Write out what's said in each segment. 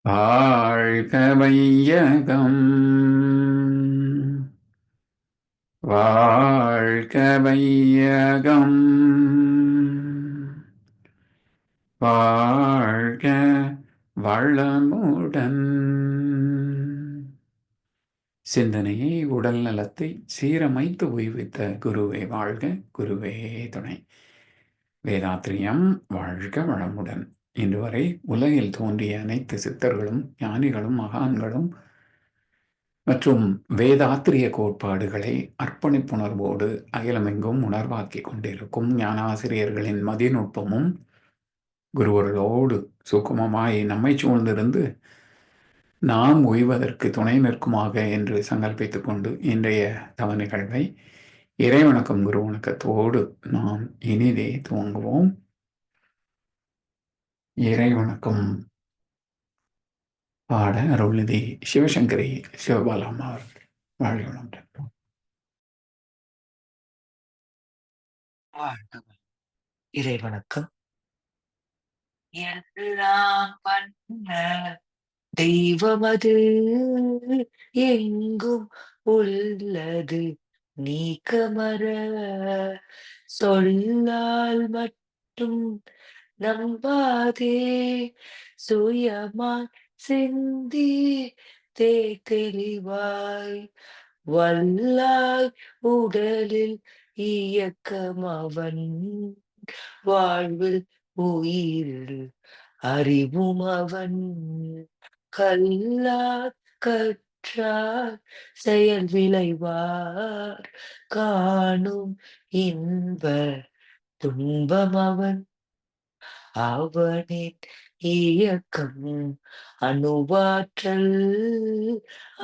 வாழ்க வையகம் வாழ்க வையகம் வாழ்க வளமுடன் சிந்தனையை உடல் நலத்தை சீரமைத்து உய்வித்த குருவே வாழ்க, குருவே துணை. வேதாத்திரியம் வாழ்க வளமுடன். இன்று வரை உலகில் தோன்றிய அனைத்து சித்தர்களும் ஞானிகளும் மகான்களும் மற்றும் வேதாத்திரிய கோட்பாடுகளை அர்ப்பணிப்புணர்வோடு அகிலமெங்கும் உணர்வாக்கிக் கொண்டிருக்கும் ஞானாசிரியர்களின் மதிநுட்பமும் குருவர்களோடு சுக்குமமாய் நம்மை சூழ்ந்திருந்து நாம் உய்வதற்கு துணை நிற்குமாக என்று சங்கல்பித்துக் கொண்டு இன்றைய தவ நிகழ்வை இறைவணக்கம் குரு வணக்கத்தோடு நாம் இனிதே துவங்குவோம். இறைவணக்கம் பாட அருள்நிதி சிவசங்கரி சிவபாலம்மா அவர்கள் வாழ்க வளமுடன். இறைவணக்கம். எல்லாம் பண்ண தெய்வமது எங்கும் உள்ளது நீக்கமர சொல்லால் மட்டும் நம்பாதே சுயமாய் சிந்தி தெளிவாய் வல்லாய் உடலில் இயக்கம் அவன் வாழ்வில் உயிரில் அறிவும் அவன் கல்லார் கற்றார் செயல் விளைவார் காணும் இன்ப துன்பம் அவன் அவனின் இயக்கம் அணுவாற்றல்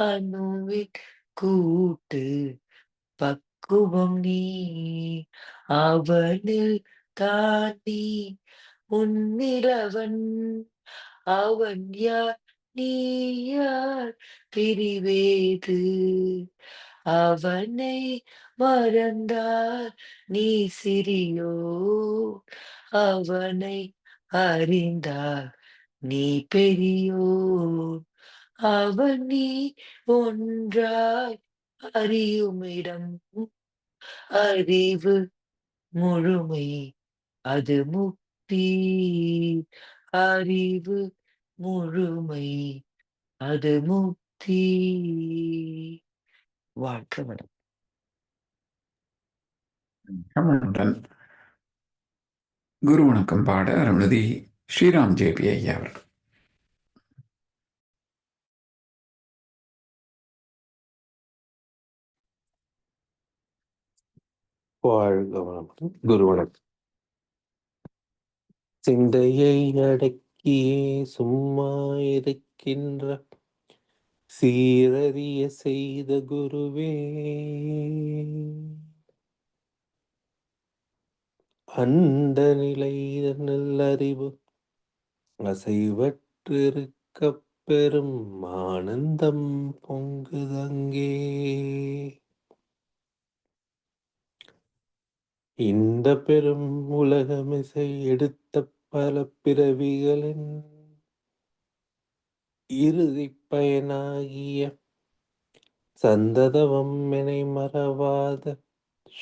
அணுவின் கூட்டு பக்குவம் நீ அவனில் தானி உன்னிலவன் அவன் யார் நீ யார் பிரிவேது அவனை மறந்தார் நீ சிறியோ அவனை அறிந்தார் நீ பெரியோ அவன் நீ ஒன்றாய் அறியுமிடம் அறிவு முழுமை அது முக்தி அறிவு முழுமை அது முக்தி. வாழ்க்கை வளம். வளமுடன். குரு வணக்கம் பாட அருள்நிதி ஸ்ரீராம் ஜேபி ஐயா அவர்கள். வாழ்க வளமுடன். குரு வணக்கம். சிந்தையை அடக்கியே சும்மா இருக்கின்ற சீரறிய செய்த குருவே அண்ட நிலை நல்லறிவு அசைவற்றிருக்க பெரும் ஆனந்தம் பொங்குதங்கே இந்த பெரும் உலகமிசை எடுத்த பல பிறவிகளின் இறுதி பயனாகிய சந்ததவம் எனை மறவாத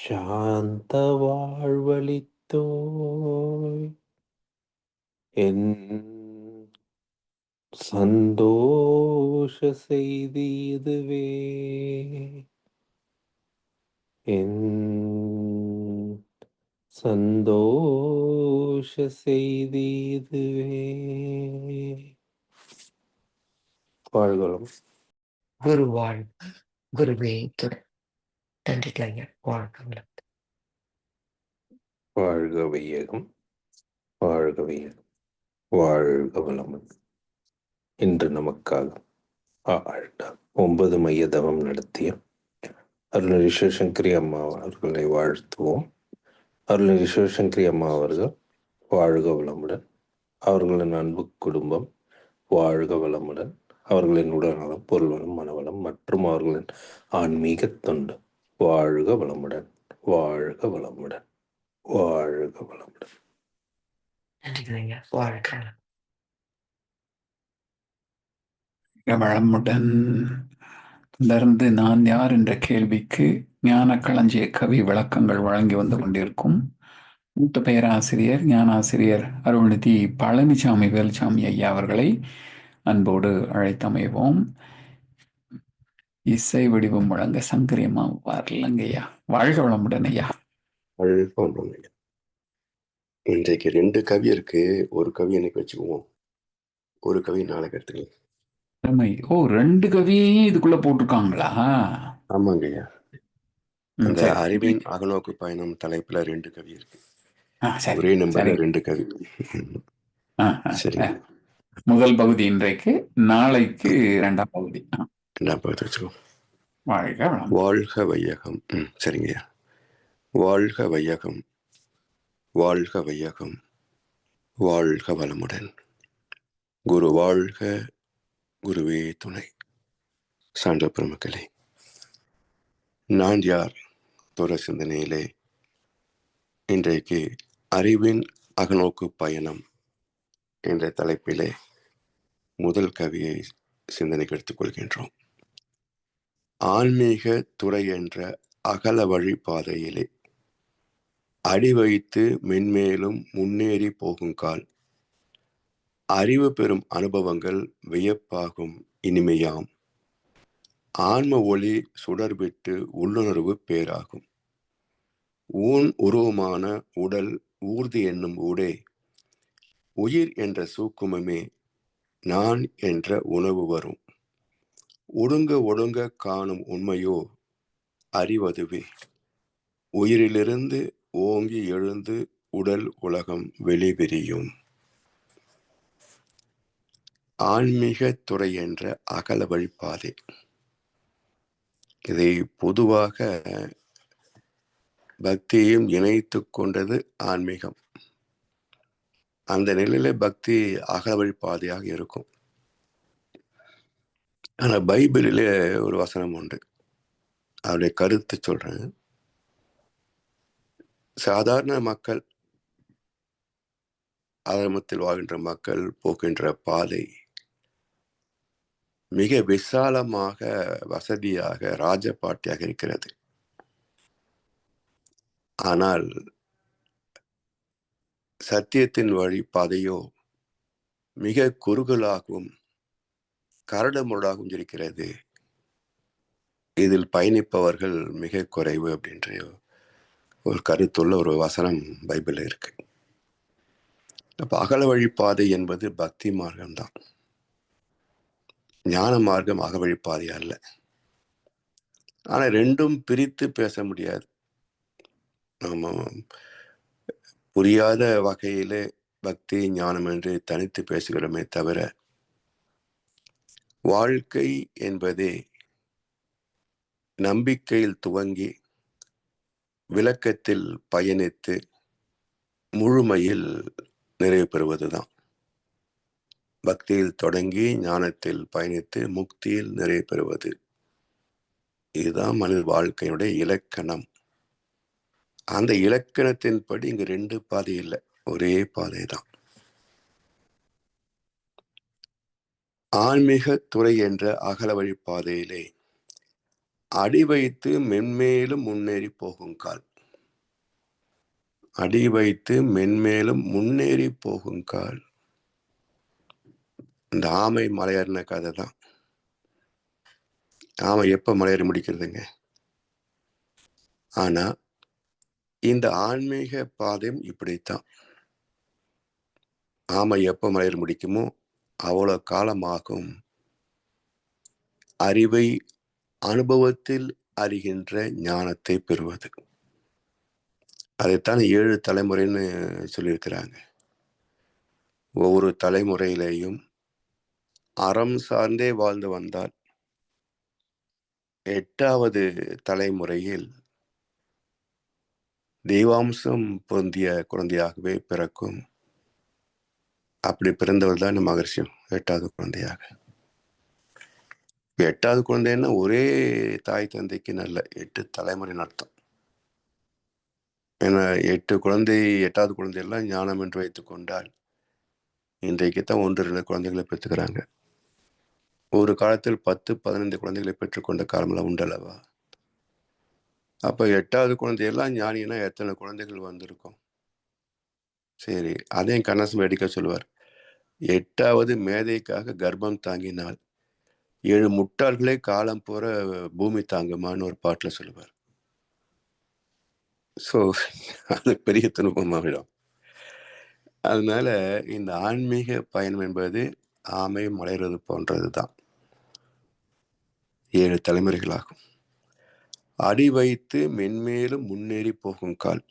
சாந்த வாழ்வழித்தோய் என் சந்தோஷ செய்தி இதுவே என் சந்தோஷ செய்தி இதுவே. வாழ்களும் குரு வாழ் குருவே துணை. நன்றி கலைஞர். வாழ்க வளம். வாழ்க வையகம் வாழ்க வையகம் வாழ்க வளமுடன். இன்று நமக்காக 9 மைய தவம் நடத்திய அருள்நிதி சிவசங்கரி அம்மா அவர்களை வாழ்த்துவோம். அருள்நிதி சிவசங்கரி அம்மா அவர்கள் வாழ்க வளமுடன். அவர்களின் அன்பு குடும்பம் வாழ்க வளமுடன். அவர்களின் உடல்நலம் பொருள்வளம் மனவளம் மற்றும் அவர்களின் ஆன்மீக தொண்டு வாழ்க வளமுடன் வாழ்க வளமுடன் வாழ்க வளமுடன். நன்றி கலைஞர். வாழ்க வளம். வளமுடன். தொடர்ந்து நான் யார் என்ற கேள்விக்கு ஞான களஞ்சிய கவி விளக்கங்கள் வழங்கி வந்து கொண்டிருக்கும் மூத்த பேராசிரியர் ஞானாசிரியர் அருள்நிதி பழனிசாமி வேலுசாமி ஐயா அவர்களை அன்போடு அழைத்தமைவோம். இசை வடிவம் வழங்க சங்கரியம்மா வரலங்க ஐயா. வாழ்க வளமுடன் ஐயா. இன்றைக்கு 2 கவி இருக்கு. ஒரு கவி இன்னைக்கு வச்சுக்குவோம், ஒரு கவி நாளைக்கு எடுத்துக்கலாம். ஓ, 2 கவியையும் இதுக்குள்ள போட்டிருக்காங்களா? ஆமாங்க ஐயா. அந்த சரி. அறிவின் அகநோக்கு பயணம் தலைப்புல 2 கவி இருக்கு. சரி, ஒரே நம்பர்ல சரி. 2 கவி. சரி, முதல் பகுதி இன்றைக்கு, நாளைக்கு 2ஆம் பகுதி. 2ஆம் பகுதி வச்சுக்கோம். வாழ்க வளம். வாழ்க வையகம். சரிங்க ஐயா. வாழ்க வையகம், வாழ்க வையகம், வாழ்க வளமுடன். குரு வாழ்க, குருவே துணை. சான்ற பெருமக்களே, நான் யார் துற சிந்தனையிலே இன்றைக்கு அறிவின் அகநோக்கு பயணம் என்ற தலைப்பிலே முதல் கவியை சிந்தனைக்கு எடுத்துக்கொள்கின்றோம். ஆன்மீக துறை என்ற அகல வழி பாதையிலே அடி வைத்து மென்மேலும் முன்னேறி போகுங்கால் அறிவு பெறும் அனுபவங்கள் வியப்பாகும் இனிமையாம். ஆன்ம ஒளி சுடர்விட்டு உள்ளுணர்வு பேராகும். ஊன் உருவமான உடல் ஊர்தி என்னும் ஊடே உயிர் என்ற சூக்குமமே நான் என்ற உணவு வரும். ஒடுங்க ஒடுங்க காணும் உண்மையோ அறிவதுவே. உயிரிலிருந்து ஓங்கி எழுந்து உடல் உலகம் வெளிவிரியும். ஆன்மீக துறை என்ற அகல வழிபாதை, இதை பொதுவாக பக்தியையும் இணைத்து கொண்டது ஆன்மீகம். அந்த நிலையில பக்தி அகல வழிபாதையாக இருக்கும். ஆனா பைபிளிலே ஒரு வசனம் உண்டு, அவருடைய கருத்து சொல்றேன். சாதாரண மக்கள், ஆரம்பத்தில் வாழ்கின்ற மக்கள் போகின்ற பாதை மிக விசாலமாக, வசதியாக, ராஜபாட்டியாக இருக்கிறது. ஆனால் சத்தியத்தின் வழி பாதையோ மிக குறுகலாகவும் கரடுமுரடாகவும் இருக்கிறது. இதில் பயணிப்பவர்கள் மிக குறைவு அப்படின்ற ஒரு கருத்துள்ள ஒரு வசனம் பைபிள்ல இருக்கு. அப்ப அகல வழி பாதை என்பது பக்தி மார்க்கம்தான். ஞான மார்க்கம் அக வழிப்பாதை அல்ல. ஆனா ரெண்டும் பிரித்து பேச முடியாது. நம்ம புரியாத வகையிலே பக்தி ஞானம் என்று தனித்து பேசுகிறோமே தவிர, வாழ்க்கை என்பதே நம்பிக்கையில் துவங்கி விளக்கத்தில் பயணித்து முழுமையில் நிறைவு பெறுவதுதான். பக்தியில் தொடங்கி ஞானத்தில் பயணித்து முக்தியில் நிறைவு பெறுவது, இதுதான் மனித வாழ்க்கையினுடைய இலக்கணம். அந்த இலக்கணத்தின்படி இங்கு 2 பாதை இல்லை, ஒரே பாதை தான். ஆன்மீக துறை என்ற அகல வழி பாதையிலே அடி வைத்து மென்மேலும் முன்னேறி போகுங்கால், அடி வைத்து மென்மேலும் முன்னேறி போகுங்கால். இந்த ஆமை மலையேறின கதை தான். ஆமை எப்ப மலையேறி முடிக்கிறதுங்க? ஆனா இந்த ஆன்மீக பாதையும் இப்படித்தான். ஆமை எப்ப மலையேறி முடிக்குமோ அவ்வளவு காலமாகும் அறிவை அனுபவத்தில் அறிகின்ற ஞானத்தை பெறுவது. அதைத்தான் 7 தலைமுறைன்னு சொல்லியிருக்கிறாங்க. ஒவ்வொரு தலைமுறையிலேயும் அறம் சார்ந்தே வாழ்ந்து வந்தால் 8வது தலைமுறையில் தெய்வாம்சம் பொருந்திய குழந்தையாகவே பிறக்கும். அப்படி பிறந்தவர் தான் மகர்ஷியும் 8வது குழந்தையாக. 8வது குழந்தைன்னா ஒரே தாய் தந்தைக்கு நல்ல 8 தலைமுறைன்னு அர்த்தம். ஏன்னா 8 குழந்தை, 8வது குழந்தையெல்லாம் ஞானம் என்று வைத்துக் கொண்டால் இன்றைக்கு தான் 1-2 குழந்தைகளை பெற்றுக்கிறாங்க. ஒரு காலத்தில் 10-15 குழந்தைகளை பெற்றுக்கொண்ட காலமெல்லாம் உண்டல்லவா? அப்ப 8வது குழந்தையெல்லாம் ஞானினா எத்தனை குழந்தைகள் வந்திருக்கும்? சரி, அதையும் கண்ணதாசன் வேடிக்கை சொல்லுவார். 8வது மேதைக்காக கர்ப்பம் தாங்கினாள், 7 முட்டாள்களே காலம் போற பூமி தாங்குமான்னு ஒரு பாட்டுல சொல்லுவார். ஸோ அது பெரிய துன்பமாகிடும். அதனால இந்த ஆன்மீக பயணம் என்பது ஆமை மலைறது போன்றது தான். 7 தலைமுறைகளாகும். அடி வைத்து மென்மேலும் முன்னேறி போகும் கால்.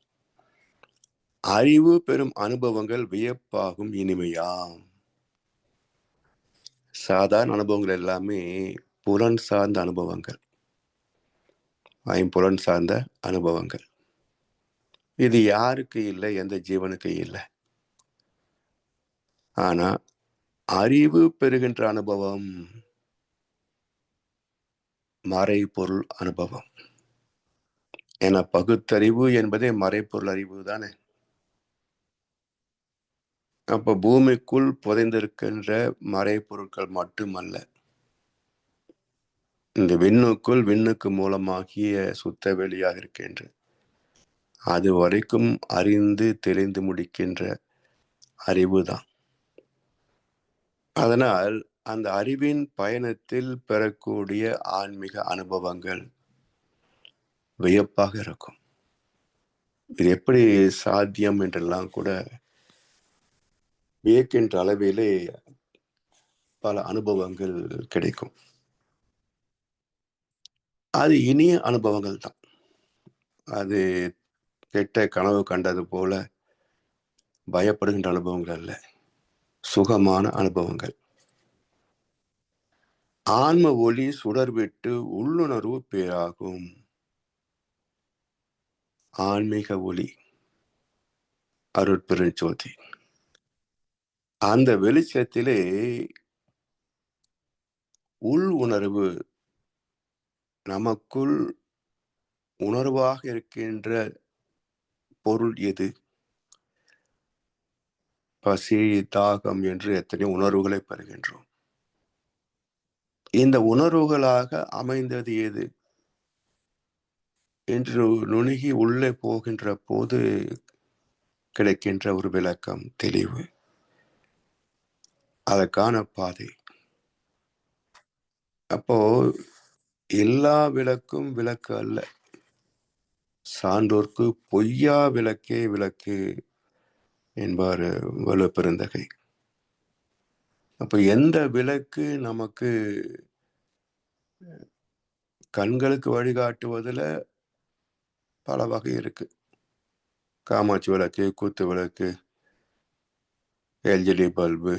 அறிவு பெறும் அனுபவங்கள் வியப்பாகும் இனிமையாம். சாதாரண அனுபவங்கள் எல்லாமே புலன் சார்ந்த அனுபவங்கள், ஐம்புலன் சார்ந்த அனுபவங்கள். இது யாருக்கு இல்லை? எந்த ஜீவனுக்கு இல்லை. ஆனா அறிவு பெறுகின்ற அனுபவம் மறைபொருள் அனுபவம். என பகுத்தறிவு என்பதே மறைப்பொருள் அறிவு தானே. அப்ப பூமிக்குள் புதைந்திருக்கின்ற மறைப்பொருட்கள் மட்டுமல்ல, இந்த விண்ணுக்குள் விண்ணுக்கு மூலமாகிய சுத்த வெளியாக இருக்கின்ற அது வரைக்கும் அறிந்து தெளிந்து முடிக்கின்ற அறிவுதான். அதனால் அந்த அறிவின் பயணத்தில் பெறக்கூடிய ஆன்மீக அனுபவங்கள் வியப்பாக இருக்கும். இது எப்படி சாத்தியம் என்றெல்லாம் கூட வியக்கின்ற அளவிலே பல அனுபவங்கள் கிடைக்கும். அது இனிய அனுபவங்கள் தான். அது கெட்ட கனவு கண்டது போல பயப்படுகின்ற அனுபவங்கள் அல்ல, சுகமான அனுபவங்கள். ஆன்ம ஒளி சுடர்விட்டு உள்ளுணர்வு பேராகும். ஆன்மீக ஒளி அருட்பெருஞ்சோதி. அந்த வெளிச்சத்திலே உள் உணர்வு, நமக்குள் உணர்வாக இருக்கின்ற பொருள் எது? பசி, தாகம் என்று எத்தனை உணர்வுகளை பெறுகின்றோம். இந்த உணர்வுகளாக அமைந்தது எது என்று நுணுகி உள்ளே போகின்ற போது கிடைக்கின்ற ஒரு விளக்கம், தெளிவு, அதற்கான பாதை. அப்போ எல்லா விளக்கும் விளக்கு அல்ல. சான்றோர்க்கு பொய்யா விளக்கே விளக்கு என்பார் வள்ளுவ பெருந்தகை. அப்ப எந்த விளக்கு நமக்கு கண்களுக்கு வழிகாட்டுவதில் பல வகை இருக்கு. காமாட்சி விளக்கு, கூத்து விளக்கு, எல்ஜிடி பல்பு,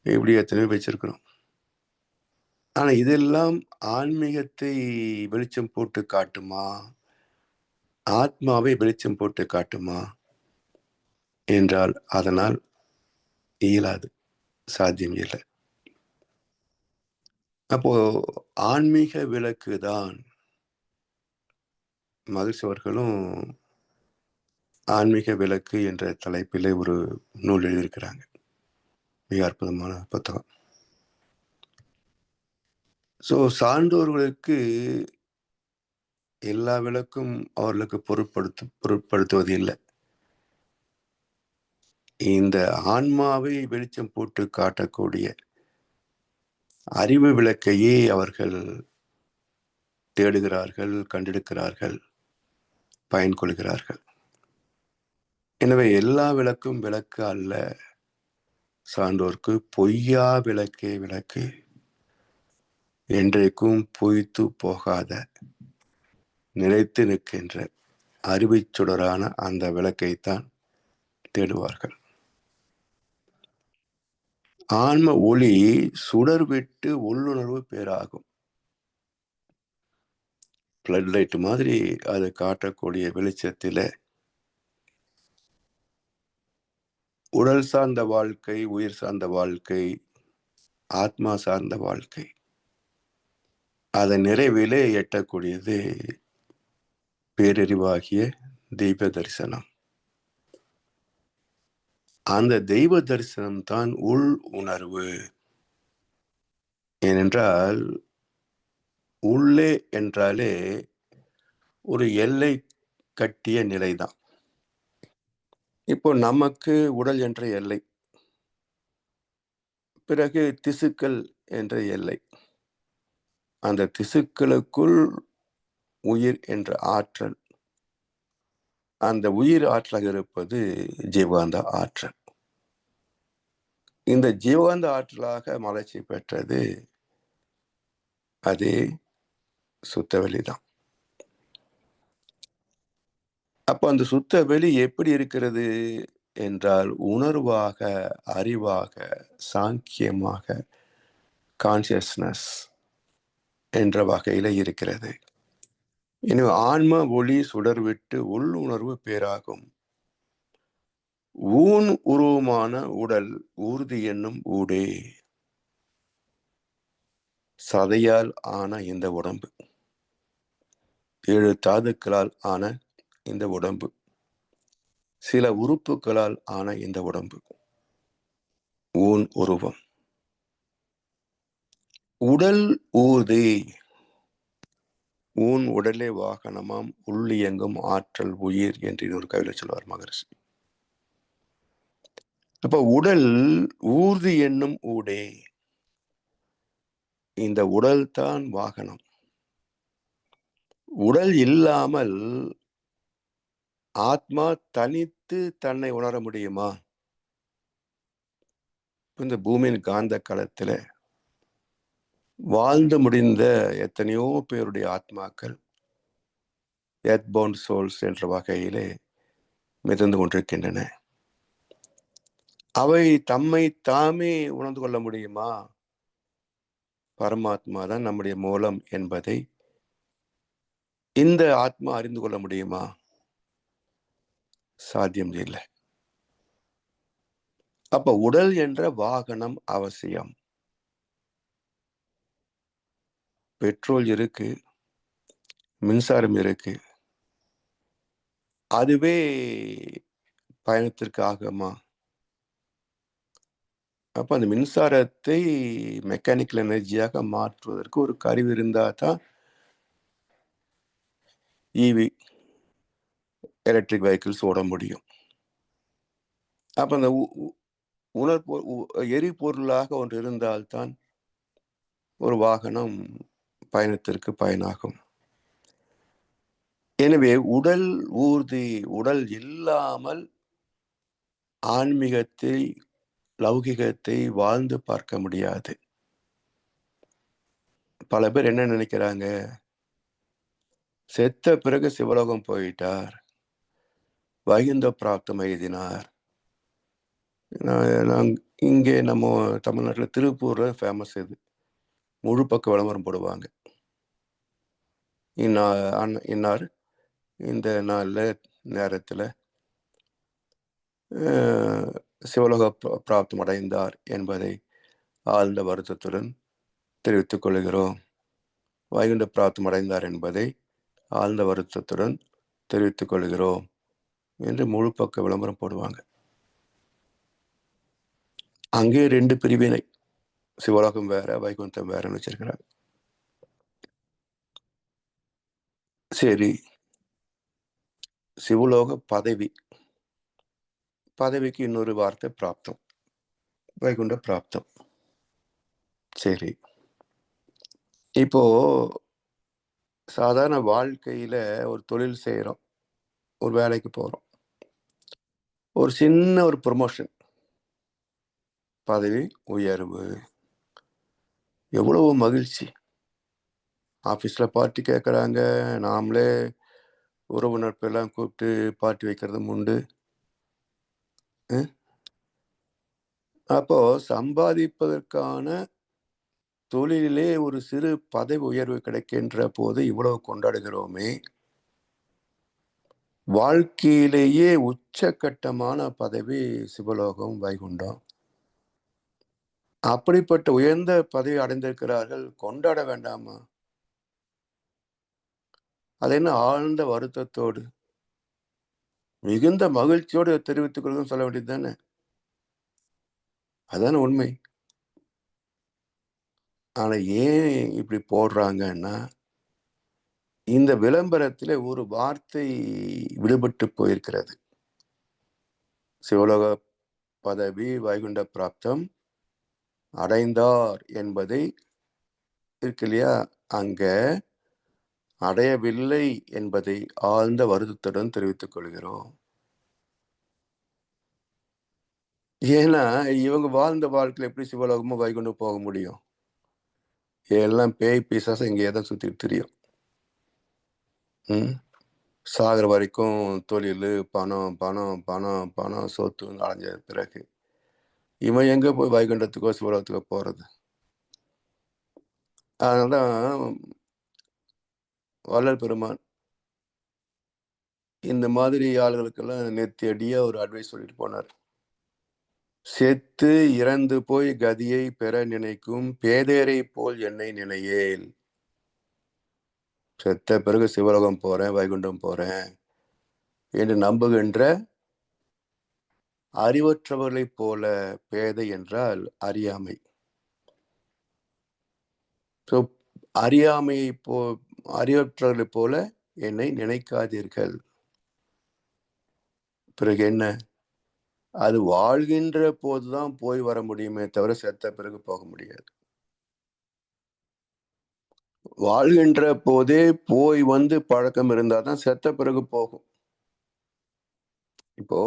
இப்படி எத்தனையோ வச்சிருக்கிறோம். ஆனா இதெல்லாம் ஆன்மீகத்தை வெளிச்சம் போட்டு காட்டுமா? ஆத்மாவை வெளிச்சம் போட்டு காட்டுமா என்றால் அதனால் இயலாது, சாத்தியம் இல்லை. அப்போ ஆன்மீக விளக்கு தான். மகிழ்ச்சி அவர்களும் ஆன்மீக விளக்கு என்ற தலைப்பிலே ஒரு நூல் எழுதியிருக்கிறாங்க. மிக அற்புதமான புத்தகம். ஸோ சான்றோர்களுக்கு எல்லா விளக்கும் அவர்களுக்கு பொருட்படுத்துவது இல்லை. இந்த ஆன்மாவை வெளிச்சம் போட்டு காட்டக்கூடிய அறிவு விளக்கையே அவர்கள் தேடுகிறார்கள், கண்டெடுக்கிறார்கள், பயன் கொள்கிறார்கள். எனவே எல்லா விளக்கும் விளக்கு அல்ல. சான்றோர்க்கு பொய்யா விளக்கே விளக்கு, என்றைக்கும் பொய்த்து போகாத நிலைத்து நிற்கின்ற அறிவை சுடரான அந்த விளக்கைத்தான் தேடுவார்கள். ஆன்ம ஒளி சுடர் விட்டு உள்ளுணர்வு பேராகும். பிளட் லைட் மாதிரி அது காட்டக்கூடிய வெளிச்சத்தில உடல் சார்ந்த வாழ்க்கை, உயிர் சார்ந்த வாழ்க்கை, ஆத்மா சார்ந்த வாழ்க்கை, அதன் நிறைவிலே எட்டக்கூடியது பேரறிவாகிய தெய்வ தரிசனம். அந்த தெய்வ தரிசனம் தான் உள் உணர்வு. ஏனென்றால் உள்ளே என்றாலே ஒரு எல்லை கட்டிய நிலைதான். இப்போ நமக்கு உடல் என்ற எல்லை, பிறகு திசுக்கள் என்ற எல்லை, அந்த திசுக்களுக்குள் உயிர் என்ற ஆற்றல், அந்த உயிர் ஆற்றலாக இருப்பது ஜீவகாந்த ஆற்றல். இந்த ஜீவகாந்த ஆற்றலாக வளர்ச்சி பெற்றது அதே சுத்த வெளிதான். அப்போ அந்த சுத்த வெளி எப்படி இருக்கிறது என்றால் உணர்வாக, அறிவாக, சாங்கியமாக, கான்சியஸ்னஸ் என்ற வகையில இருக்கிறது. எனவே ஆன்ம ஒளி சுடர்விட்டு உள்ளுணர்வு பேராகும். ஊன் உருவமான உடல் ஊர்தி என்னும் ஊடே. சதையால் ஆன இந்த உடம்பு, 7 தாதுக்களால் ஆன இந்த உடம்பு, சில உறுப்புகளால் ஆன இந்த உடம்பு ஊன் உருவம். உடல் ஊர்தி, ஊன் உடலே வாகனமாம் உள்ளியங்கும் ஆற்றல் உயிர் என்று இன்னொரு கவிதை சொல்வார் மகரிஷி. அப்ப உடல் ஊர்தி என்னும் ஊடே, இந்த உடல் தான் வாகனம். உடல் இல்லாமல் ஆத்மா தனித்து தன்னை உணர முடியுமா? இந்த பூமியின் காந்த களத்துல வாழ்ந்து முடிந்த எத்தனையோ பேருடைய ஆத்மாக்கள் எர்த்பவுண்ட் சோல்ஸ் என்ற வகையிலே மிதந்து கொண்டிருக்கின்றன. அவை தம்மை தாமே உணர்ந்து கொள்ள முடியுமா? பரமாத்மா தான் நம்முடைய மூலம் என்பதை இந்த ஆத்மா அறிந்து கொள்ள முடியுமா? சாத்தியம் இல்லை. அப்ப உடல் என்ற வாகனம் அவசியம். பெட்ரோல் இருக்கு, மின்சாரம் இருக்கு, அதுவே பயணத்திற்கு ஆகுமா? அப்ப அந்த மின்சாரத்தை மெக்கானிக்கல் எனர்ஜியாக மாற்றுவதற்கு ஒரு கருவி இருந்தா தான் இவி எலக்ட்ரிக் வெஹிக்கிள்ஸ் ஓட முடியும். அப்ப அந்த எரிபொருளாக ஒன்று இருந்தால்தான் ஒரு வாகனம் பயணத்திற்கு பயனாகும். எனவே உடல் ஊர்தி, உடல் இல்லாமல் ஆன்மீகத்தை, லௌகிகத்தை வாழ்ந்து பார்க்க முடியாது. பல பேர் என்ன நினைக்கிறாங்க, செத்த பிறகு சிவலோகம் போயிட்டார், வைகுந்த பிராப்தம் எழுதினார். இங்கே நம்ம தமிழ்நாட்டில் திருப்பூர்ல ஃபேமஸ் இது, முழு பக்க விளம்பரம் போடுவாங்க. இன்னார் இந்த நாளில் நேரத்தில் சிவலோக பிராப்தம் அடைந்தார் என்பதை ஆழ்ந்த வருத்தத்துடன் தெரிவித்துக் கொள்கிறோம். வைகுண்ட பிராப்தம் அடைந்தார் என்பதை ஆழ்ந்த வருத்தத்துடன் தெரிவித்துக் கொள்கிறோம் என்று முழு பக்க விளம்பரம் போடுவாங்க. அங்கே 2 பிரிவினை, சிவலோகம் வேற, வைகுண்டம் வேறன்னு வச்சிருக்கிறாங்க. சரி, சிவலோக பதவி, பதவிக்கு இன்னொரு வார்த்தை பிராப்தம், வைகுண்ட பிராப்தம். சரி, இப்போ சாதாரண வாழ்க்கையில ஒரு தொழில் செய்யறோம், ஒரு வேலைக்கு போறோம், ஒரு சின்ன ஒரு ப்ரமோஷன், பதவி உயர்வு, எவ்வளவு மகிழ்ச்சி. ஆஃபீஸ்ல பார்ட்டி கேட்குறாங்க, நாமளே உறவினர்களெல்லாம் கூப்பிட்டு பார்ட்டி வைக்கிறதும் உண்டு. அப்போ சம்பாதிப்பதற்கான தொழிலிலே ஒரு சிறு பதவி உயர்வு கிடைக்கின்ற போது இவ்வளவு கொண்டாடுகிறோமே, வாழ்க்கையிலேயே உச்சகட்டமான பதவி சிவலோகம், வைகுண்டம். அப்படிப்பட்ட உயர்ந்த பதவி அடைந்திருக்கிறார்கள், கொண்டாட வேண்டாமா? அது என்ன ஆழ்ந்த வருத்தத்தோடு மிகுந்த மகிழ்ச்சியோடு தெரிவித்துக் கொள்ளும் சொல்ல வேண்டியது தானே? அதான உண்மை. ஆனா ஏன் இப்படி போடுறாங்கன்னா, இந்த விளம்பரத்திலே ஒரு வார்த்தை விடுபட்டு போயிருக்கிறது. சிவலோக பதவி வைகுண்ட பிராப்தம் அடைந்தார் என்பதை இருக்கு இல்லையா, அங்க அடையவில்லை என்பதை ஆழ்ந்த வருத்தத்துடன் தெரிவித்துக் கொள்கிறோம். ஏன்னா இவங்க வாழ்ந்த வாழ்க்கையில எப்படி சிவலோகமும் வைகுண்டம் போக முடியும்? எல்லாம் பேய் பிசாசு இங்கேயே தான் சுத்திட்டு திரியும். சாகிற வரைக்கும் தொழில், பணம் பணம் பணம் பணம் சொத்துன்னு அலைஞ்ச பிறகு இவன் எங்க போய் வைகுண்டத்துக்கோ சிவலோகத்துக்கோ போறது? அதனாலதான் வள்ளல் பெருமான் இந்த மாதிரி ஆளுகளுக்கெல்லாம் நெத்தியடியா ஒரு அட்வைஸ் சொல்லிட்டு போனார். செத்து இறந்து போய் கதியை பெற நினைக்கும் பேதையரை போல் என்னை நினையேல். செத்த பிறகு சிவலோகம் போறேன், வைகுண்டம் போறேன் என்று நம்புகின்ற அறிவற்றவர்களைப் போல. பேதை என்றால் அறியாமை. அறியாமையை அறிவற்றவர்களைப் போல என்னை நினைக்காதீர்கள். பிறகு என்ன? அது வாழ்கின்ற போதுதான் போய் வர முடியுமே தவிர செத்த பிறகு போக முடியாது. வாழ்கின்ற போதே போய் வந்து பழக்கம் இருந்தாதான் செத்த பிறகு போகும். இப்போ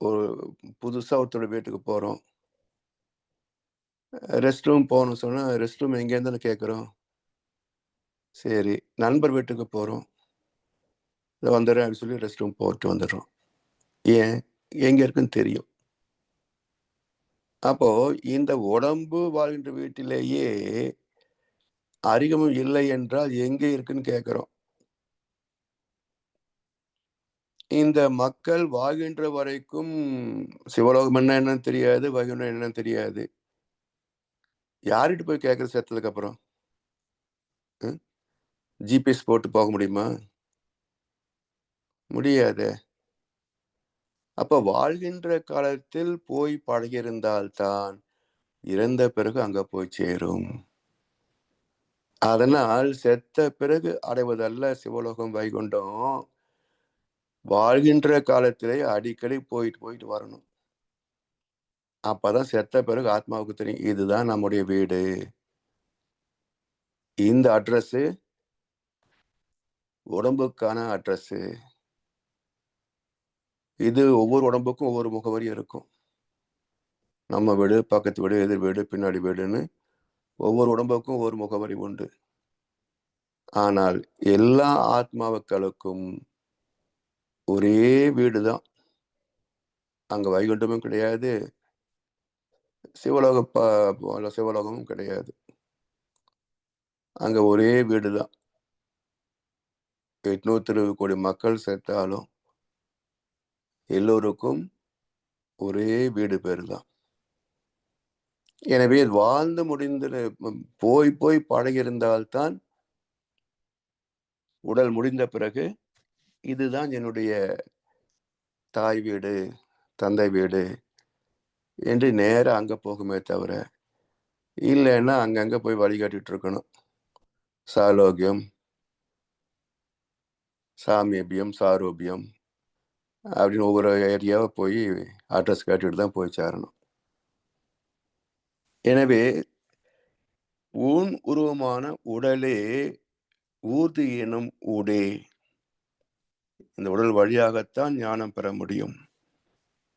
ஒரு புதுசா ஒருத்தோட வீட்டுக்கு போறோம், ரெஸ்ட் ரூம் போகணும் சொன்னா ரெஸ்ட் ரூம் எங்க இருந்தாலும் கேட்குறோம். சரி, நண்பர் வீட்டுக்கு போறோம், வந்துடுறேன் அப்படின்னு சொல்லி ரெஸ்ட் ரூம் போட்டு வந்துடுறோம். ஏன்? எங்க இருக்குன்னு தெரியும். அப்போ இந்த உடம்பு வாழ்கின்ற வீட்டிலேயே அறிமுகம் இல்லை என்றால் எங்கே இருக்குன்னு கேட்கிறோம். இந்த மக்கள் வாழ்கின்ற வரைக்கும் சிவலோகம் என்னன்னு தெரியாது, வைகுண்டம் என்னன்னு தெரியாது. யார்கிட்ட போய் கேட்கறது செத்ததுக்கு அப்புறம்? ஜிபிஎஸ் போட்டு போக முடியுமா? முடியாது. அப்ப வாழ்கின்ற காலத்தில் போய் பழகியிருந்தால்தான் இறந்த பிறகு அங்க போய் சேரும். அதனால் செத்த பிறகு அடைவதல்ல சிவலோகம் வைகுண்டம், வாழ்கின்ற காலத்திலே அடிக்கடி போயிட்டு வரணும். அப்பதான் செத்த பிறகு ஆத்மாவுக்கு தெரியும், இதுதான் நம்முடைய வீடு, இந்த அட்ரஸ் உடம்புக்கான அட்ரஸ். இது ஒவ்வொரு உடம்புக்கும் ஒவ்வொரு முகவரி இருக்கும். நம்ம வீடு, பக்கத்து வீடு, எதிர் வீடு, பின்னாடி வீடுன்னு ஒவ்வொரு உடம்புக்கும் ஒவ்வொரு முகவரி உண்டு. ஆனால் எல்லா ஆத்மாக்களுக்கும் ஒரே வீடுதான். அங்க வைகுண்டமும் கிடையாது, சிவலோகமும் கிடையாது. அங்க ஒரே வீடுதான். 820 கோடி மக்கள் சேர்த்தாலும் எல்லோருக்கும் ஒரே வீடு பேரு தான். எனவே வாழ்ந்து முடிந்த போய் பழகியிருந்தால்தான் உடல் முடிந்த பிறகு இதுதான் என்னுடைய தாய் வீடு, தந்தை வீடு என்று நேரம் அங்க போகுமே தவிர, இல்லைன்னா அங்கங்க போய் வழிகாட்டிட்டு இருக்கணும். சாலோக்கியம், சாமீபியம், சாரூபியம் அப்படின்னு ஒவ்வொரு ஏரியாவை போய் அட்ரஸ் கேட்டுட்டு தான் போய் சேரணும். எனவே ஊன் உருவமான உடலே ஊர்தி எனும் ஊடே. இந்த உடல் வழியாகத்தான் ஞானம் பெற முடியும்.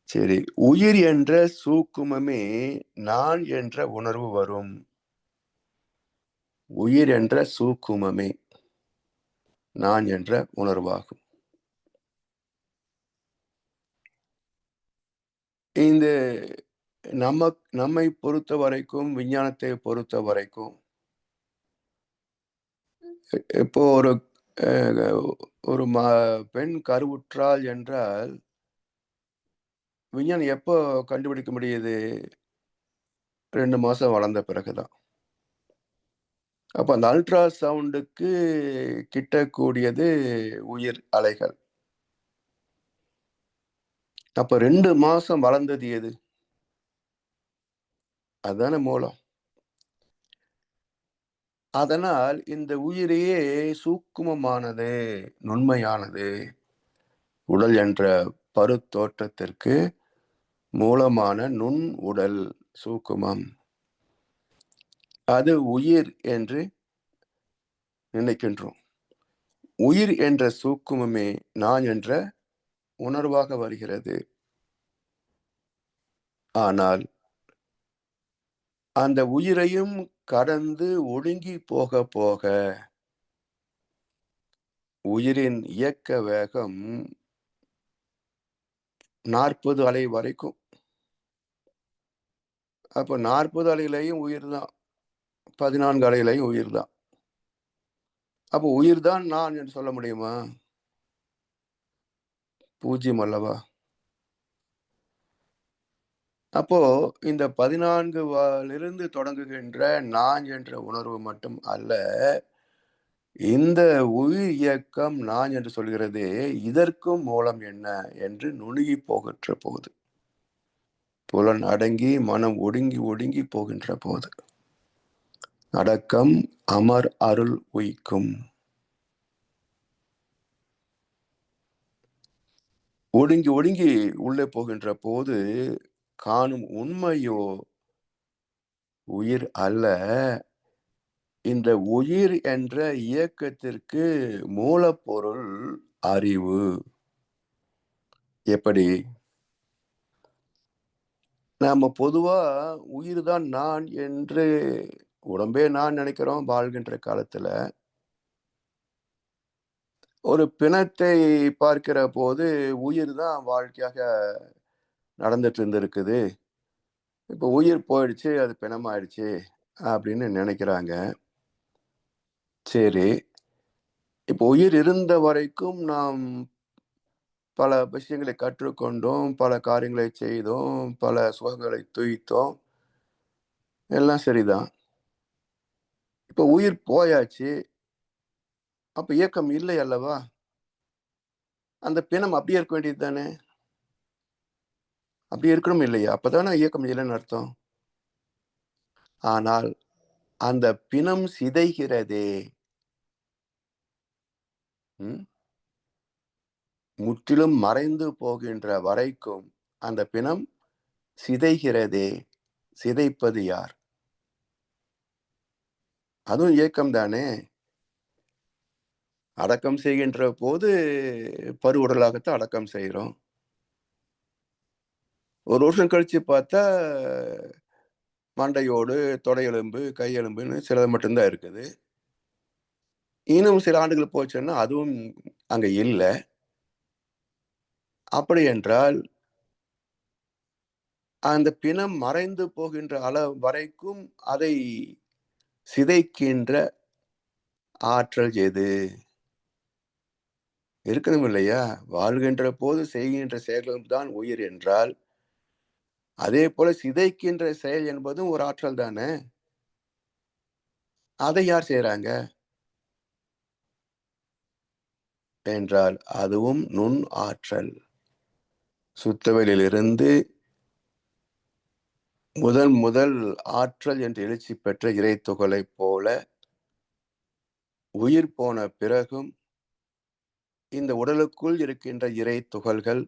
சரி, உயிர் என்ற சூக்குமமே நான் என்ற உணர்வு வரும். உயிர் என்ற சூக்குமமே நான் என்ற உணர்வாகும். இந்த நம்மை பொறுத்த வரைக்கும், விஞ்ஞானத்தை பொறுத்த வரைக்கும், இப்போ ஒரு பெண் கருவுற்றாள் என்றால் விஞ்ஞானம் எப்போ கண்டுபிடிக்க முடியுது? 2 மாசம் வளர்ந்த பிறகுதான். அப்ப அந்த அல்ட்ரா சவுண்டுக்கு கிட்டக்கூடியது உயிர் அலைகள். அப்ப 2 மாசம் வளர்ந்தது எது? அதுதானே மூலம். அதனால் இந்த உயிரையே சூக்குமமானது, நுண்மையானது. உடல் என்ற பருத்தோற்றத்திற்கு மூலமான நுண் உடல் சூக்குமம். அது உயிர் என்று நினைக்கின்றோம். உயிர் என்ற சூக்குமமே நான் என்ற உணர்வாக வருகிறது. ஆனால் அந்த உயிரையும் கடந்து ஒடுங்கி போக போக உயிரின் இயக்க வேகம் 40 அலை வரைக்கும். அப்போ 40 அலையிலையும் உயிர் தான், 14 அலையிலையும் உயிர் தான். அப்போ உயிர் தான் நான் என்று சொல்ல முடியுமா? பூஜ்யம் அல்லவா? அப்போ இந்த 14 தொடங்குகின்ற நான் என்ற உணர்வு மட்டும் அல்ல, இந்த உயிர் இயக்கம் நான் என்று சொல்கிறதே இதற்கும் மூலம் என்ன என்று நுணுகி போகின்ற போது, புலன் அடங்கி மனம் ஒடுங்கி ஒடுங்கி போகின்ற போது, அடக்கம் அமர் அருள் உய்க்கும். ஒடுங்கி ஒடுங்கி உள்ளே போகின்ற போது காணும் உண்மையோ உயிர் அல்ல, இந்த உயிர் என்ற இயக்கத்திற்கு மூலப்பொருள் அறிவு. எப்படி? நாம பொதுவா உயிர் தான் நான் என்று உடம்பே நான் நினைக்கிறோம் வாழ்கின்ற காலத்துல. ஒரு பிணத்தை பார்க்கிற போது உயிர் தான் வாழ்க்கையாக நடந்துட்டு இருந்திருக்குது, இப்போ உயிர் போயிடுச்சு, அது பிணமாயிடுச்சு அப்படின்னு நினைக்கிறாங்க. சரி, இப்போ உயிர் இருந்த வரைக்கும் நாம் பல விஷயங்களை கற்றுக்கொண்டோம், பல காரியங்களை செய்தோம், பல சுகங்களை துய்த்தோம், எல்லாம் சரிதான். இப்போ உயிர் போயாச்சு, அப்ப இயக்கம் இல்லை அல்லவா? அந்த பிணம் அப்படியே இருக்க வேண்டியது தானே? அப்படி இருக்கணும் இல்லையா? அப்பதானே இயக்கம் இல்லைன்னு அர்த்தம். ஆனால் அந்த பிணம் சிதைகிறதே, முற்றிலும் மறைந்து போகின்ற வரைக்கும் அந்த பிணம் சிதைகிறதே. சிதைப்பது யார்? அதுவும் இயக்கம் தானே. அடக்கம் செய்கின்ற போது பருவுடலாகத்தான் அடக்கம் செய்கிறோம். ஒரு வருஷம் கழிச்சு பார்த்தா மண்டையோடு தொடையெலும்பு கையெலும்புன்னு சிலது மட்டும்தான் இருக்குது. இன்னும் சில ஆண்டுகள் போச்சுன்னா அதுவும் அங்க இல்லை. அப்படி என்றால் அந்த பிணம் மறைந்து போகின்ற அளவு வரைக்கும் அதை சிதைக்கின்ற ஆற்றல் எது? இருக்கணும் இல்லையா? வாழ்கின்ற போது செய்கின்ற செயல்களும் தான் உயிர் என்றால், அதே போல சிதைக்கின்ற செயல் என்பதும் ஒரு ஆற்றல் தானே. அதை யார் செய்யறாங்க என்றால் அதுவும் நுண் ஆற்றல். சுத்தவெளியிலிருந்து முதல் ஆற்றல் என்று எழுச்சி பெற்ற இறை துகளை போல உயிர் போன பிறகும் இந்த உடலுக்குள் இருக்கின்ற இறை துகள்கள்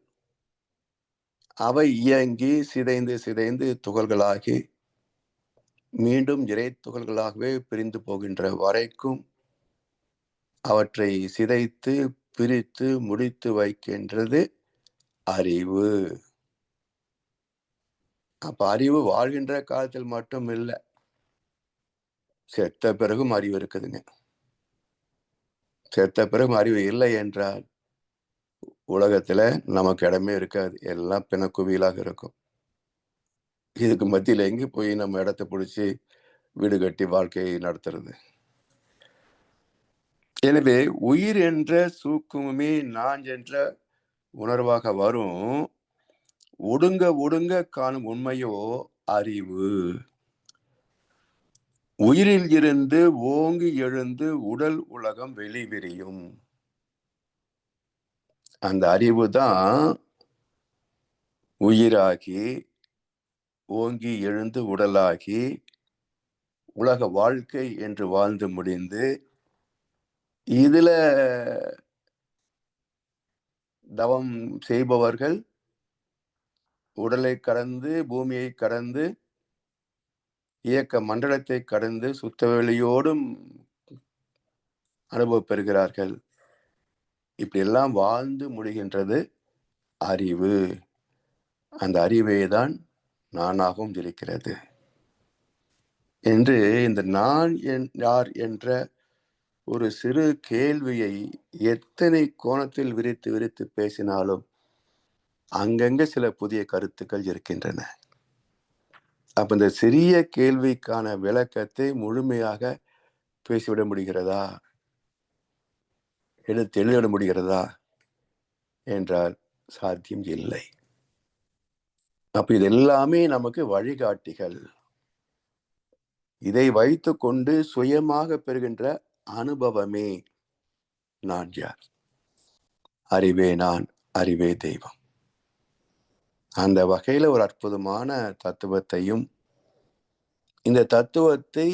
அவை இயங்கி சிதைந்து சிதைந்து துகள்களாகி மீண்டும் இறை துகள்களாகவே பிரிந்து போகின்ற வரைக்கும் அவற்றை சிதைத்து பிரித்து முடித்து வைக்கின்றது அறிவு. அப்ப அறிவு வாழ்கின்ற காலத்தில் மட்டும் இல்லை, செத்த பிறகும் அறிவு இருக்குதுங்க. செத்த பிறகு அறிவு இல்லை என்றால் உலகத்துல நமக்கு இடமே இருக்காது, எல்லாம் பிணக்குவியலாக இருக்கும். இதுக்கு மத்தியில எங்க போய் நம்ம இடத்தை பிடிச்சி வீடு கட்டி வாழ்க்கையை நடத்துறது? எனவே உயிர் என்ற சூக்குமே நான் என்ற உணர்வாக வரும். ஒடுங்க ஒடுங்க காணும் உண்மையோ அறிவு. உயிரில் இருந்து ஓங்கி எழுந்து உடல் உலகம் வெளிவிரியும். அந்த அறிவு தான் உயிராகி ஓங்கி எழுந்து உடலாகி உலக வாழ்க்கை என்று வாழ்ந்து முடிந்து இதுல தவம் செய்பவர்கள் உடலை கடந்து பூமியை கடந்து இயக்க மண்டலத்தை கடந்து சுத்தவெளியோடும் அனுபவம் பெறுகிறார்கள். இப்படி எல்லாம் வாழ்ந்து முடிகின்றது அறிவு. அந்த அறிவே தான் நானாகவும் இருக்கிறது என்று இந்த நான் யார் என்ற ஒரு சிறு கேள்வியை எத்தனை கோணத்தில் விரித்து விரித்து பேசினாலும் அங்கங்க சில புதிய கருத்துக்கள் இருக்கின்றன. அப்ப இந்த சிறிய கேள்விக்கான விளக்கத்தை முழுமையாக பேசிவிட முடிகிறதா, எடுத்து எழுதிவிட முடிகிறதா என்றால் சாத்தியம் இல்லை. அப்ப இது எல்லாமே நமக்கு வழிகாட்டிகள். இதை வைத்து கொண்டு சுயமாக பெறுகின்ற அனுபவமே நான் யார், அறிவே நான், அறிவே தெய்வம். அந்த வகையில ஒரு அற்புதமான தத்துவத்தையும் இந்த தத்துவத்தை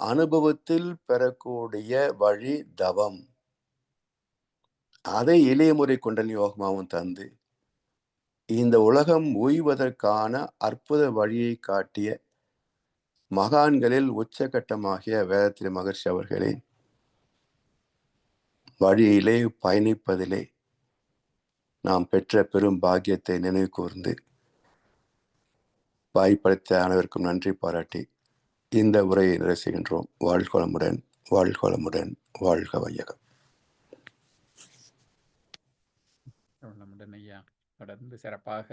அனுபவத்தில் பெறக்கூடிய வழி தவம், அதை எளிய முறை குண்டலினி யோகமாகவும் தந்து இந்த உலகம் ஓய்வதற்கான அற்புத வழியை காட்டிய மகான்களில் உச்சகட்டமாகிய வேதாத்ரி மகர்ஷி அவர்களே வழியிலே பயணிப்பதிலே நாம் பெற்ற பெரும் பாக்கியத்தை நினைவு கூர்ந்து வாய்ப்பளித்த அனைவருக்கும் நன்றி பாராட்டி இந்த உரையை நிறைவு செய்கின்றோம். வாழ்க வளமுடன், வாழ்க வளமுடன், வாழ்க வையகம். ஐயா தொடர்ந்து சிறப்பாக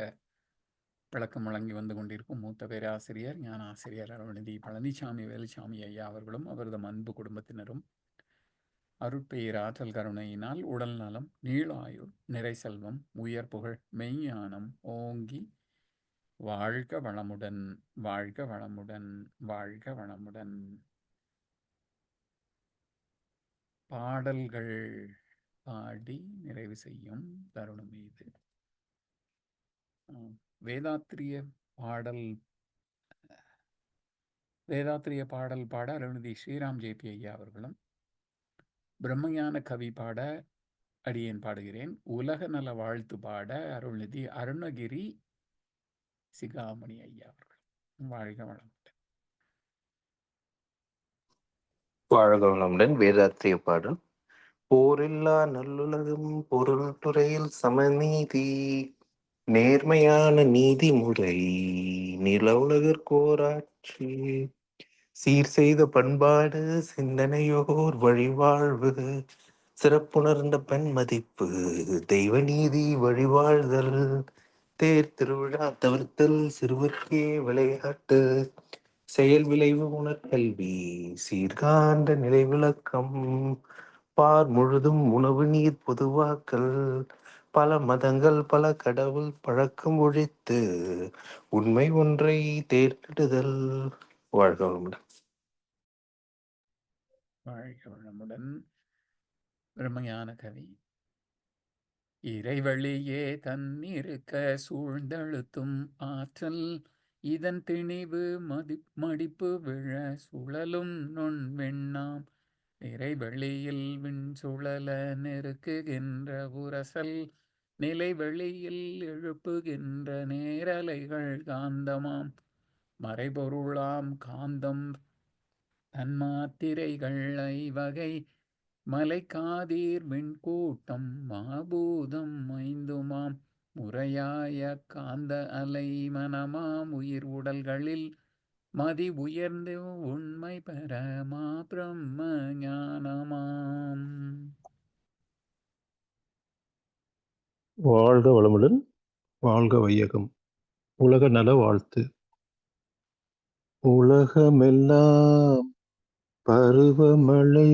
விளக்கம் வழங்கி வந்து கொண்டிருக்கும் மூத்த பேராசிரியர் ஞான ஆசிரியர் அருள்நிதி பழனிசாமி வேலுசாமி ஐயா அவர்களும் அவரது அன்பு குடும்பத்தினரும் அருட்பெயர் ஆற்றல் கருணையினால் உடல் நலம், நீளாயுள், நிறை செல்வம், உயர் புகழ், மெய்ஞானம் ஓங்கி வாழ்க வளமுடன், வாழ்க வளமுடன், வாழ்க வளமுடன். பாடல்கள் பாடி நிறைவு செய்யும் தருணம் இது. வேதாத்திரிய பாடல் பாட அருள்நிதி ஸ்ரீராம் ஜேபி ஐயா அவர்களும், பிரம்மஞான கவி பாட அடியேன் பாடுகிறேன். உலக நல வாழ்த்து பாட அருள்நிதி அருணகிரி சிகாமணி ஐயா அவர்கள். வாழ்க வளமுடன். வாழ்க வளமுடன். வேதாத்திரிய பாடல். போரில்லா நல்லுலகம், பொருள் துறையில் சமநீதி, நேர்மையான நீதிமுறை, நில உலகோராட்சி, சீர் செய்த பண்பாடு, சிந்தனையோர் வழிவாழ்வு, சிறப்புணர்ந்த பெண் மதிப்பு, தெய்வ நீதி வழிவாழ்தல், தேர் திருவிழா தவிர்த்தல், சிறுவர்க்கே விளையாட்டு, செயல் விளைவு உணர்கல்வி, சீர்காண்ட நிலை விளக்கம், பார் முழுதும் உணவு நீர் பொதுவாக்கல், பல மதங்கள் பல கடவுள் பழக்கம் ஒழித்து உண்மை ஒன்றை தேர்ந்தெடுதல். வாழ்க வளமுடன். வாழ்க வளமுடன். பிரம்மஞான கவி. இறைவழியே தன்னிருக்க சூழ்ந்தழுத்தும் ஆற்றல், இதன் திணிவு மடிப்பு விழ சுழலும் நுண்வெண்ணாம், இறைவெளியில் விண் சுழல நெருக்குகின்ற உரசல், நிலைவெளியில் எழுப்புகின்ற நேரலைகள் காந்தமாம், மறைபொருளாம் காந்தம் தன்மாத்திரைகள் ஐவகை, மலைக்காதீர் விண்கூட்டம் மாபூதம் ஐந்துமாம், முறையாய காந்த அலை மனமாம் உயிர் உடல்களில் மதி உயர்ந்து உண்மை பெற மா பிரம்ம ஞானமாம். வாழ்க வளமுடன், வாழ்க வையகம். உலக நல வாழ்த்து. உலகமெல்லாம் பருவமழை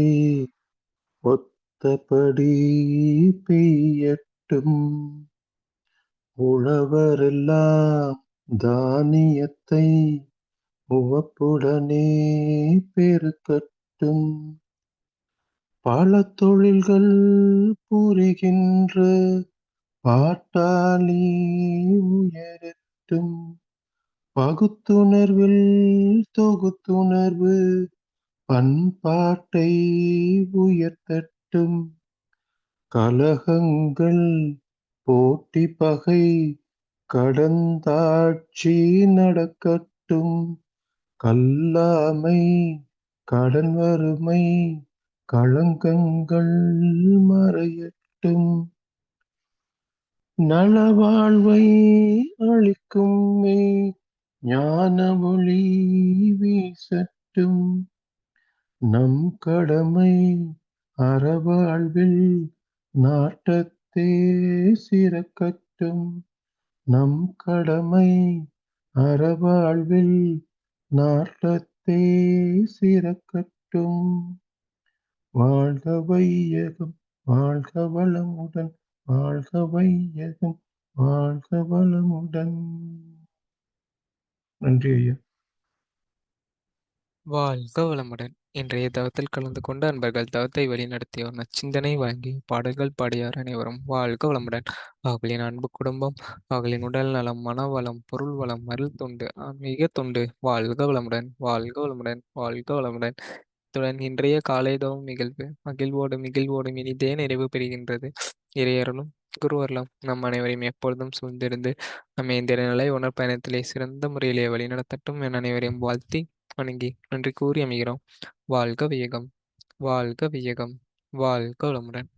ஒத்தபடி பெய்யட்டும், உழவரெல்லாம் தானியத்தை உவப்புடனே பெருக்கட்டும், பல தொழில்கள் புரிகின்ற பாட்டாளி உயரட்டும், பகுத்துணர்வில் தொகுத்துணர்வு பண்பாட்டை உயர்த்தட்டும். கலகங்கள் போட்டி பகை கடந்தாட்சி நடக்கட்டும். கல்லாமை கடன் வறுமை களங்கங்கள் மறையட்டும். நலவாழ்வை அளிக்கும் ஞான ஒளி வீசட்டும். நம் கடமை அறவாழ்வில் நாட்டத்தே சிறக்கட்டும். நம் கடமை அறவாழ்வில் நாட்டத்தே சிறக்கட்டும். வாழ்க வையகம் வாழ்க வளமுடன், வாழ்க வையகம் வாழ்க வளமுடன். நன்றி ஐயா. வாழ்க வளமுடன். இன்றைய தவத்தில் கலந்து கொண்ட அன்பர்கள், தவத்தை வழிநடத்தியோர், நச்சிந்தனை வழங்கி பாடல்கள் பாடியோர் அனைவரும் வாழ்க வளமுடன். அவர்களின் அன்பு குடும்பம், அவர்களின் உடல் நலம், மனவளம், பொருள் வளம், அருள் தொண்டு, ஆன்மீக தொண்டு வாழ்க வளமுடன், வாழ்க வளமுடன், வாழ்க வளமுடன். இத்துடன் இன்றைய காலைதவம் நிகழ்வு மகிழ்வோடும் இனிதே நிறைவு பெறுகின்றது. இறையருளும் குருவருளும் நம் அனைவரையும் எப்பொழுதும் சூழ்ந்திருந்து நம்மை இந்த நிலை உணர் பயணத்திலே சிறந்த முறையிலே வழிநடத்தட்டும் என அனைவரையும் வாழ்த்தி வணங்கி நன்றி கூறி அமைகிறோம். வாழ்க வையகம், வாழ்க வையகம், வாழ்க வளமுடன்.